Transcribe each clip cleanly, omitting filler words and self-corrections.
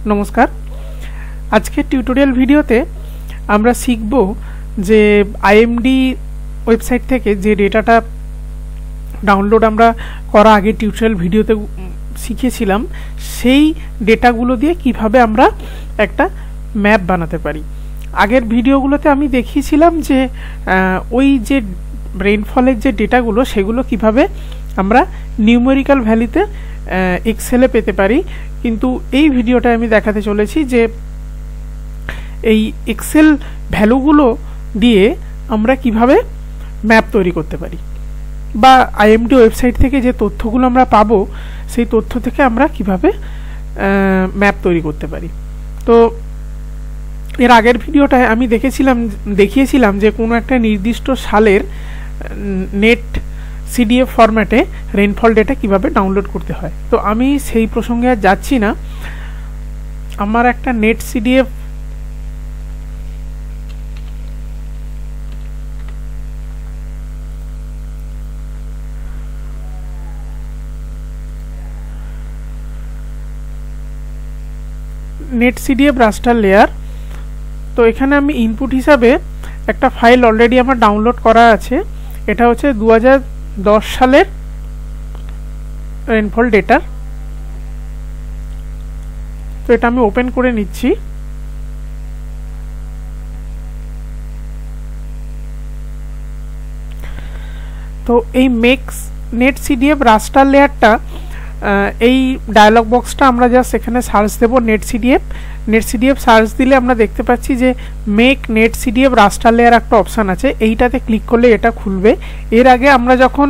নমস্কার। আজকের টিউটোরিয়াল ভিডিওতে আমরা শিখব যে আইএমডি ওয়েবসাইট থেকে যে ডেটাটা ডাউনলোড আমরা করা আগে টিউটোরিয়াল ভিডিওতে শিখেছিলাম সেই ডেটাগুলো দিয়ে কিভাবে আমরা একটা ম্যাপ বানাতে পারি। আগের ভিডিওগুলোতে আমি দেখিয়েছিলাম যে ওই যে রেইনফলের যে ডেটাগুলো সেগুলো কিভাবে আমরা নিউমেরিক্যাল ভ্যালুতে এক্সেলে পেতে পারি, কিন্তু এই ভিডিওটা আমি দেখাতে চলেছি যে এই এক্সেল ভ্যালুগুলো দিয়ে আমরা কিভাবে ম্যাপ তৈরি করতে পারি, বা আইএমডি ওয়েবসাইট থেকে যে তথ্যগুলো আমরা পাবো সেই তথ্য থেকে আমরা কিভাবে ম্যাপ তৈরি করতে পারি। তো এর আগের ভিডিওটায় আমি দেখিয়েছিলাম যে কোনো একটা নির্দিষ্ট সালের নেট সিডিএফ ফরম্যাটে রেইনফল ডেটা কিভাবে ডাউনলোড করতে হয়। তো আমি সেই প্রসঙ্গে আর যাচ্ছি না। আমার একটা নেট সিডিএফ রাস্টার লেয়ার, তো এখানে আমি ইনপুট হিসাবে একটা ফাইল অলরেডি আমার ডাউনলোড করা আছে। এটা হচ্ছে 2010 সালের রেইনফল ডেটার। তো এটা আমি ওপেন করে নিচ্ছি। তো এই মেক্স নেট সিডিএফ রাস্টার লেয়ারটা, এই ডায়লগ বক্সটা আমরা জাস্ট এখানে সার্চ দেব নেট সিডিএফ সার্চ দিলে আমরা দেখতে পাচ্ছি যে মেক নেট সিডিএফ রাস্টার লেয়ার একটা অপশান আছে। এইটাতে ক্লিক করলে এটা খুলবে। এর আগে আমরা যখন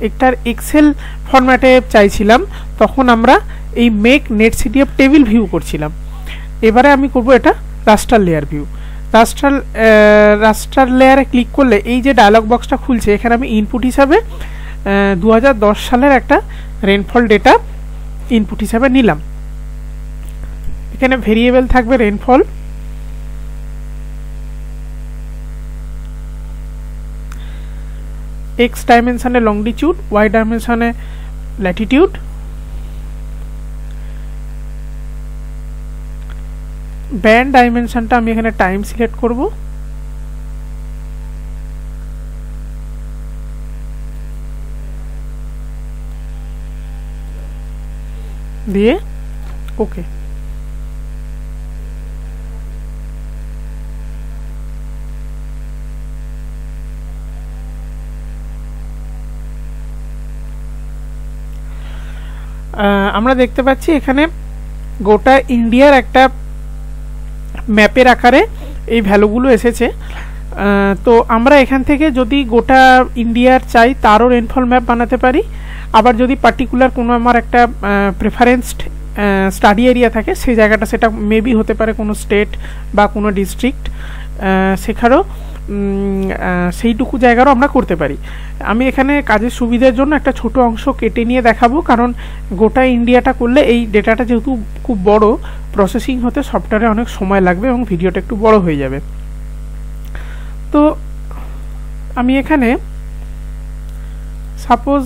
একটার এক্সেল ফরম্যাটে চাইছিলাম তখন আমরা এই make net CDF table view করছিলাম। এবারে আমি করব এটা রাস্টার লেয়ার ভিউ। রাস্টার লেয়ারে ক্লিক করলে এই যে ডায়লগ বক্সটা খুলছে, এখানে আমি ইনপুট হিসাবে 2010 সালের একটা রেইনফল ডেটা ইনপুট হিসাবে নিলাম। এখানে ভেরিয়েবল থাকবে রেইনফল, এক্স ডাইমেনশনে লংডিটিউড, ওয়াই ডাইমেনশনে ল্যাটিটিউড, ব্যান্ড ডাইমেনশনটা আমি এখানে টাইম সিলেক্ট করব, দিয়ে ওকে। আমরা দেখতে পাচ্ছি এখানে গোটা ইন্ডিয়ার একটা ম্যাপের আকারে এই ভ্যালুগুলো এসেছে। তো আমরা এখান থেকে যদি গোটা ইন্ডিয়ার চাই তারও রেইনফল ম্যাপ বানাতে পারি। আবার যদি পার্টিকুলার কোনো আমার একটা প্রেফারেন্সড স্টাডি এরিয়া থাকে সেই জায়গাটা, সেটা মেবি হতে পারে কোনো স্টেট বা কোনো ডিস্ট্রিক্ট, সেখানেও সেইটুকু জায়গারও আমরা করতে পারি। আমি এখানে কাজের সুবিধার জন্য একটা ছোট অংশ কেটে নিয়ে দেখাবো, কারণ গোটা ইন্ডিয়াটা করলে এই ডেটাটা যেহেতু খুব বড়, প্রসেসিং হতে সফটওয়্যারে অনেক সময় লাগবে এবং ভিডিওটা একটু বড় হয়ে যাবে। তো আমি এখানে সাপোজ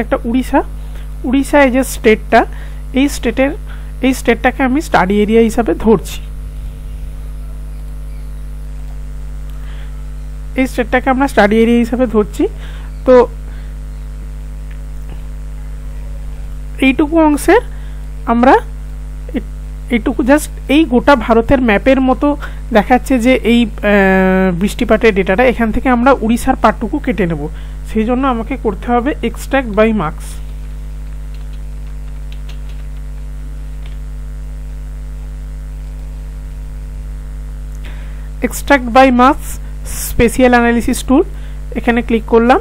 একটা উড়িষ্যা এই যে স্টেটটা, এই স্টেটটাকে আমি স্টাডি এরিয়া হিসাবে ধরছি। এই স্টেটটাকে আমরা স্টাডি এরিয়া হিসাবে ধরছি। তো এইটুকু অংশের আমরা এইটুকু জাস্ট এই গোটা ভারতের ম্যাপের মতো দেখাচ্ছে যে এই বৃষ্টিপাতের ডেটাটা, এখান থেকে আমরা উড়িষ্যার পার্টটুকু কেটে নেব। সেই জন্য আমাকে করতে হবে extract by mask. Extract by mask spatial analysis tool, এখানে ক্লিক করলাম।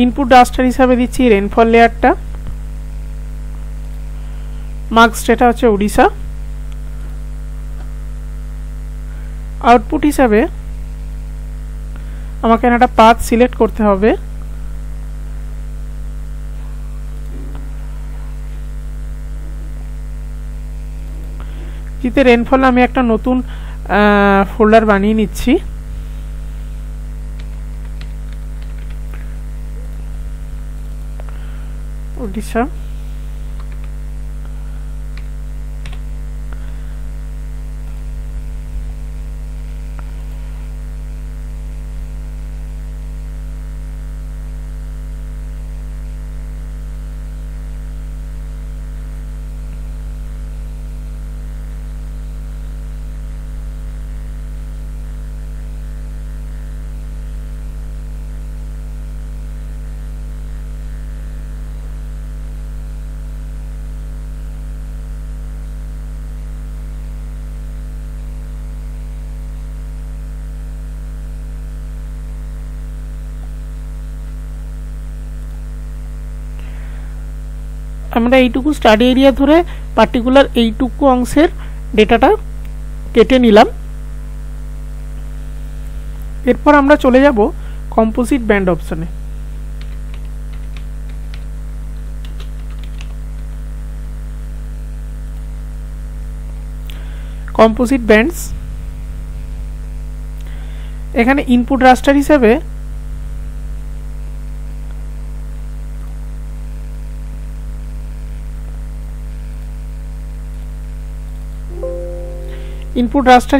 ইনপুট রাস্টার হিসাবে দিচ্ছি রেইনফল লেয়ারটা, মার্কস ডেটা হচ্ছে উড়িষ্যা। আউটপুট হিসাবে আমাকে একটা পাথ সিলেক্ট করতে হবে। পিপিটিতে রেনফল আমি একটা নতুন ফোল্ডার বানিয়ে নিচ্ছি। ওড়িশা আমরা এইটুকু স্টাডি এরিয়া ধরে পার্টিকুলার এইটুকু অংশের ডেটাটা কেটে নিলাম। এরপর আমরা চলে যাব কম্পোজিট ব্যান্ড অপশনে। কম্পোজিট ব্যান্ডস, এখানে ইনপুট রাস্টার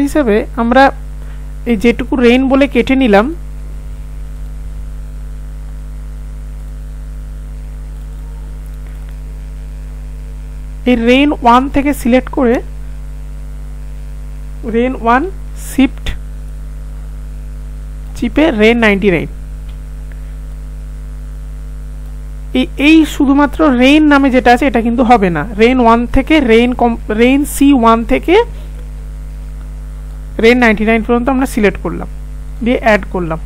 হিসেবে আমরা এই যেটুকু রেইন বলে কেটে নিলাম, এই রেইন 1 থেকে সিলেক্ট করে রেইন 1 শিফট চিপে রেইন 99, এই শুধুমাত্র রেইন নামে যেটা আছে এটা কিন্তু হবে না। রেইন 1 থেকে রেইন C1 থেকে রেইন 99 পর্যন্ত আমরা সিলেক্ট করলাম, দিয়ে অ্যাড করলাম।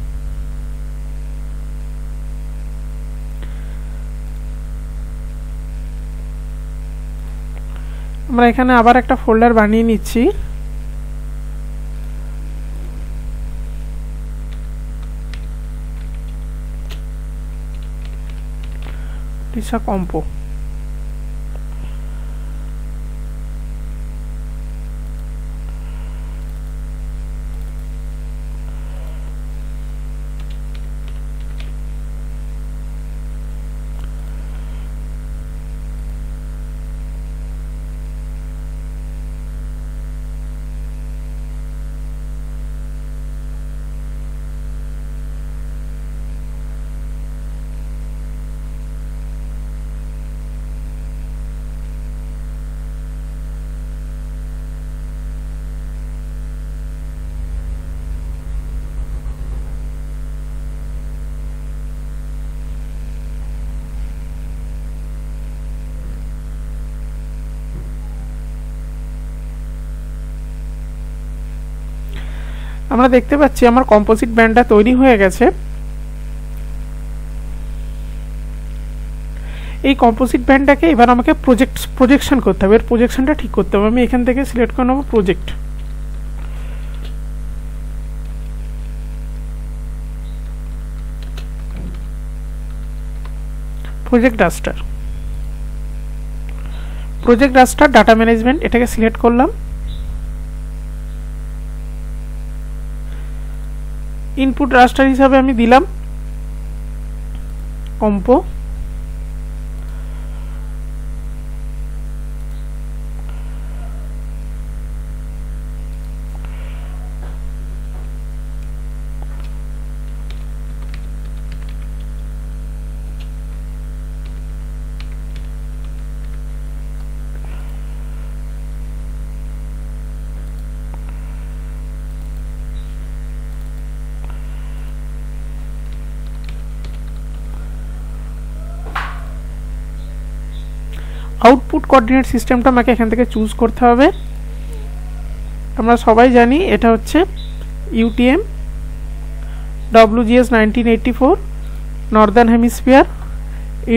আমরা এখানে আবার একটা ফোল্ডার বানিয়ে নিচ্ছি। কম্পো আমরা দেখতে পাচ্ছি আমার কম্পোজিট ব্যান্ডটা তৈরি হয়ে গেছে। এই কম্পোজিট ব্যান্ডটাকে এবার আমাকে প্রজেকশন করতে হবে, এর প্রজেকশনটা ঠিক করতে হবে। আমি এখান থেকে সিলেক্ট করে নেব প্রজেক্ট রাস্টার ডাটা ম্যানেজমেন্ট, এটাকে সিলেক্ট করলাম। ইনপুট রাস্টার হিসাবে আমি দিলাম কম্পো। আউটপুট কোঅর্ডিনেট সিস্টেমটা আমাকে এখান থেকে চুজ করতে হবে। আমরা সবাই জানি এটা হচ্ছে UTM WGS 1984 northern hemisphere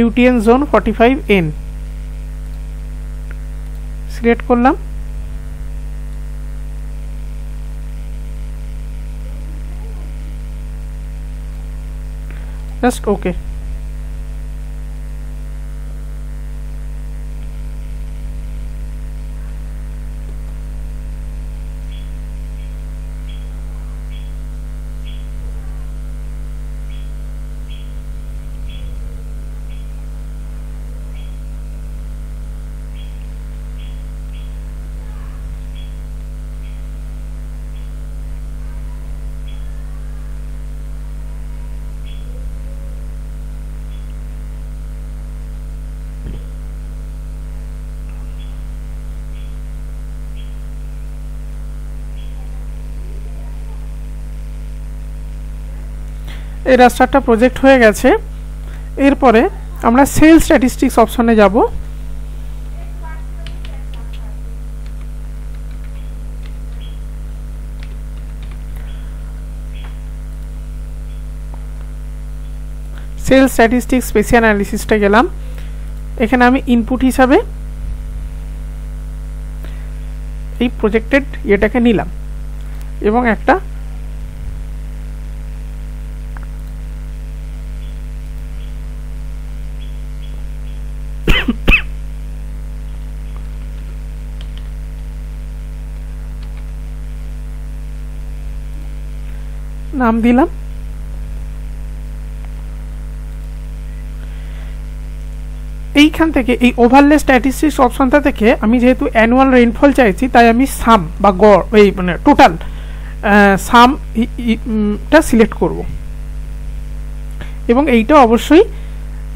UTN zone 45N select করলাম। Just okay. এই রাস্টারটা প্রজেক্ট হয়ে গেছে। এরপরে আমরা সেল স্ট্যাটিস্টিক্স অপশনে যাব। সেল স্ট্যাটিস্টিক্স স্পেশাল অ্যানালিসিসটা গেলাম। এখানে আমি ইনপুট হিসাবে এই প্রজেক্টেড এটাকে নিলাম এবং একটা নাম দিলাম। এইখান থেকে এই ওভারলে স্ট্যাটিস্টিক্স অপশনটা থেকে আমি যেহেতু অ্যানুয়াল রেইনফল চাইছি, তাই আমি সাম বা গড় এই মানে টোটাল সামটা সিলেক্ট করব এবং এইটা অবশ্যই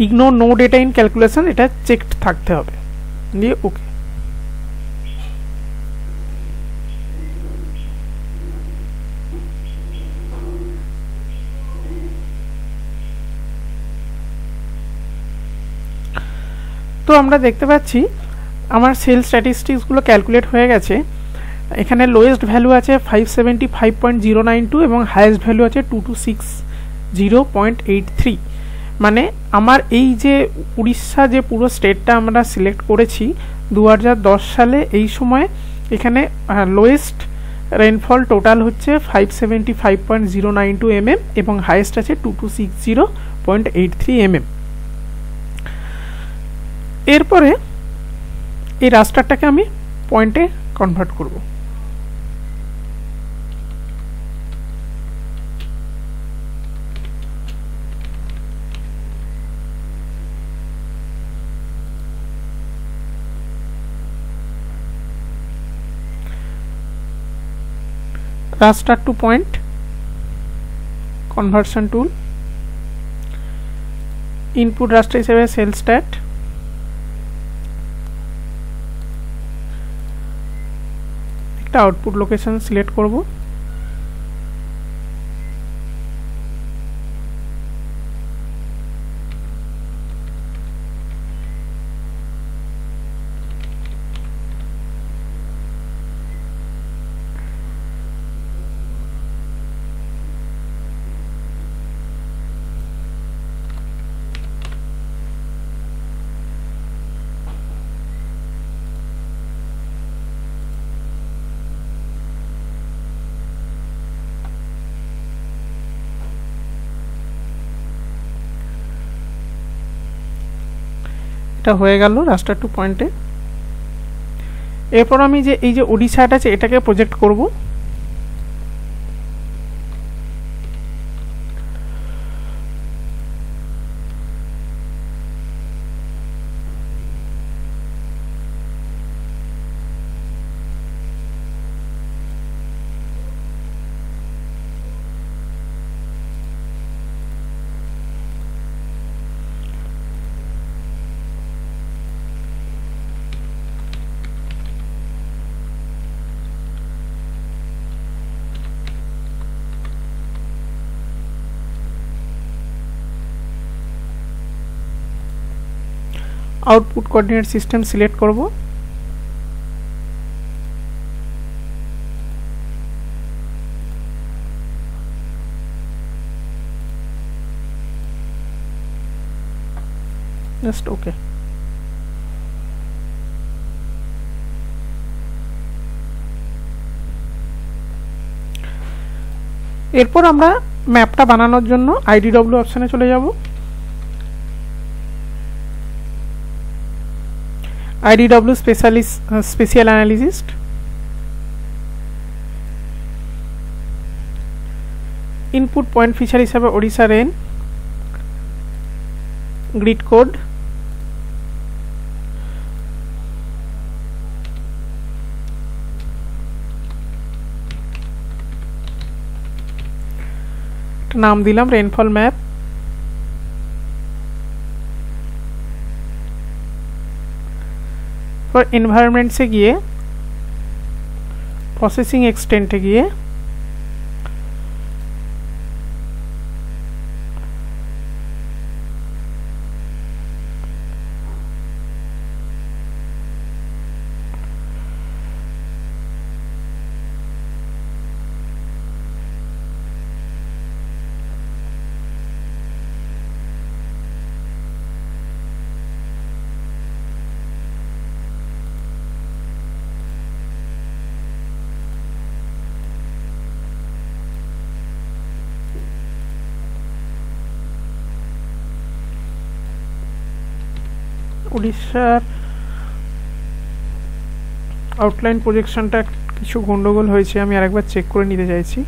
ignore no data in calculation এটা চেকড থাকতে হবে, দিয়ে ওকে। তো আমরা দেখতে পাচ্ছি আমার সেল স্ট্যাটিস্টিক্সগুলো ক্যালকুলেট হয়ে গেছে। এখানে লোয়েস্ট ভ্যালু আছে 575.092 এবং হাইয়েস্ট ভ্যালু আছে 2260.83। মানে আমার এই যে উড়িষ্যা যে পুরো স্টেটটা আমরা সিলেক্ট করেছি 2010 সালে, এই সময় এখানে লোয়েস্ট রেইনফল টোটাল হচ্ছে 575.092 mm এবং হাইয়েস্ট আছে 2260.83 mm। এরপরে এই রাস্টারটাকে আমি পয়েন্টে কনভার্ট করব। রাস্টার টু পয়েন্ট কনভার্সন টুল, ইনপুট রাস্টার হিসেবে সেল স্ট্যাট, একটা আউটপুট লোকেশন সিলেক্ট করব। এটা হয়ে গেল রাস্টার টু পয়েন্টে। এরপর আমি যে এই যে ওডিশাটা আছে এটাকে প্রজেক্ট করব। আউটপুট কোঅর্ডিনেট সিস্টেম সিলেক্ট করব। Just okay. এরপর আমরা ম্যাপটা বানানোর জন্য আইডিডব্লিউ অপশনে চলে যাব। IDW special analyst, input point feature হিসাবে ওড়িশা রেন, গ্রিড কোড, নাম দিলাম রেনফল ম্যাপ। এনভায়রনমেন্টসে গিয়ে প্রসেসিং এক্সটেন্টে গিয়ে উড়িষ্যার আউটলাইন প্রজেকশনটা কিছু গন্ডগোল হয়েছে, আমি আরেকবার চেক করে নিতে চাইছি।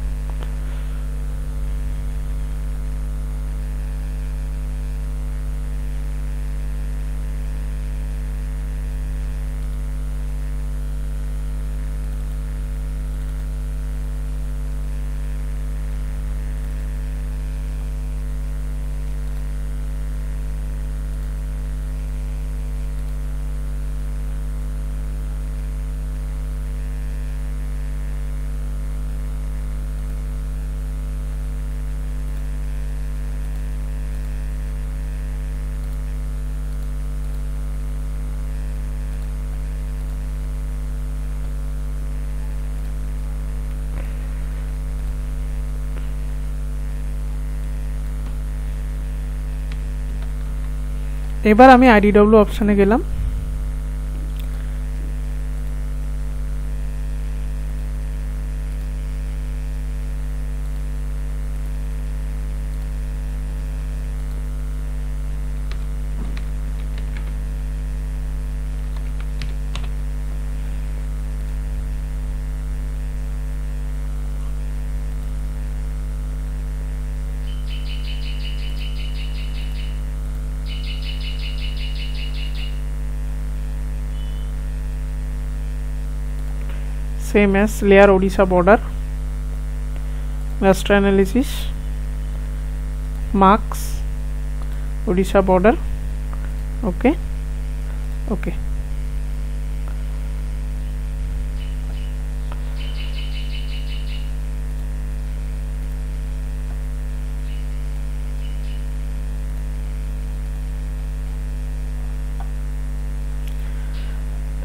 এবার আমি IDW অপশনে গেলাম। Same as layer Odisha border, master analysis, marks, Odisha border, okay, okay.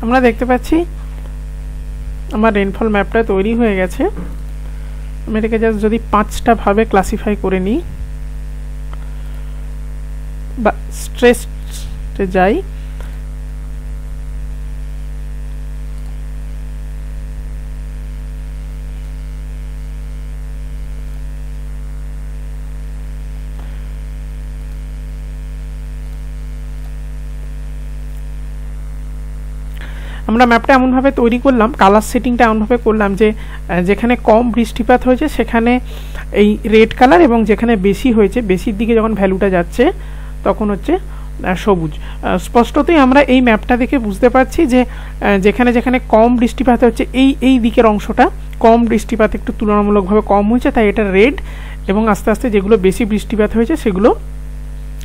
আমরা দেখতে পাচ্ছি আমার রেইনফল ম্যাপটা তৈরি হয়ে গেছে। আমি এটাকে জাস্ট যদি 5টা ভাবে ক্লাসিফাই করে নিই বা স্ট্রেসে যাই, আমরা ম্যাপটা এমনভাবে তৈরি করলাম, কালার সেটিংটা এমনভাবে করলাম যে যেখানে কম বৃষ্টিপাত হয়েছে সেখানে এই রেড কালার, এবং যেখানে বেশি হয়েছে, বেশির দিকে যখন ভ্যালুটা যাচ্ছে তখন হচ্ছে সবুজ। স্পষ্টতই আমরা এই ম্যাপটা দেখে বুঝতে পারছি যে যেখানে যেখানে কম বৃষ্টিপাত হচ্ছে এই দিকের অংশটা কম বৃষ্টিপাত একটু তুলনামূলকভাবে কম হয়েছে, তাই এটা রেড, এবং আস্তে আস্তে যেগুলো বেশি বৃষ্টিপাত হয়েছে সেগুলো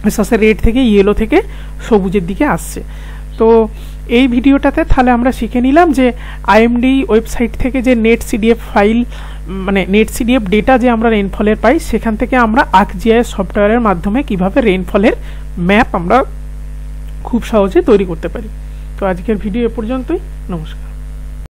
আস্তে আস্তে রেড থেকে ইয়েলো থেকে সবুজের দিকে আসছে। তো এই ভিডিওটাতে তাহলে আমরা শিখে নিলাম যে আইএমডি ওয়েবসাইট থেকে যে নেট সিডিএফ ফাইল, মানে নেট সিডিএফ ডেটা যে আমরা রেইনফলের পাই, সেখান থেকে আমরা ArcGIS সফটওয়্যারের মাধ্যমে কিভাবে রেইনফলের ম্যাপ আমরা খুব সহজে তৈরি করতে পারি। তো আজকের ভিডিও এ পর্যন্তই, নমস্কার।